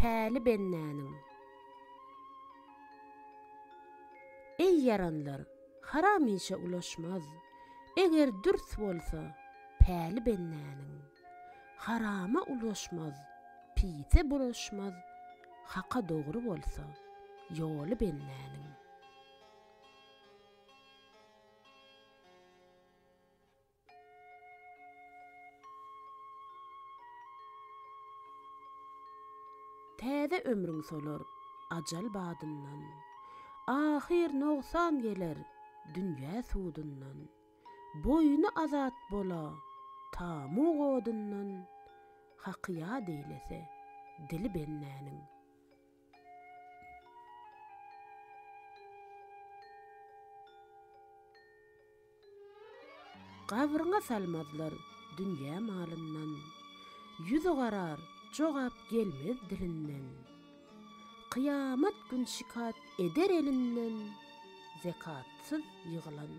päli bennäniň. Ey yaranlar, haram işe ulaşmaz. Eger dürs bolsa, päli bennäniň. Harama ulaşmaz, pise bulaşmaz. Haka doğru bolsa, ýoly bennäniň. Täze ömrüň solar, ajal badyndan. Ahir noksan geler, dünýä suwdundan. Boynu azat bola, tamu godundan. Hakyýa deýlese, dili bennäniň. Gabryňa salmazlar dünýä malyndan. Yüzü garar, jogap gelmez dilinden. Kıyamat gün şikat eder elinden. Zekatsız yığılan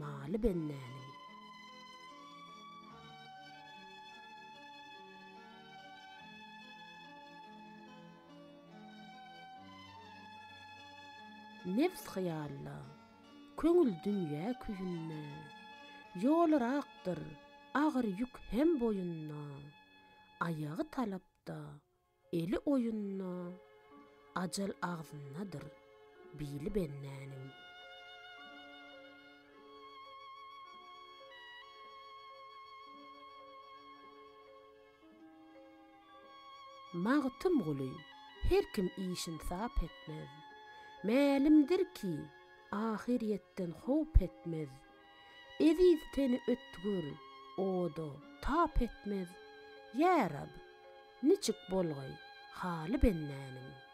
maly bennäniň. Nefs hyýalla, köňül dünýä küýünne. Ýolrakdyr, agyr ýük hem boyunna. Ayağı talapda, eli oyunna. Ajal ağzındadır, bili bennäniň. Magtym guly, her kim işin sap etmez. Mälimdir ki, ahiriyetten hop etmez. Eziz teni ötgür, odo tap etmez. Ya Rab, niçik bolgay, hali bennäniň.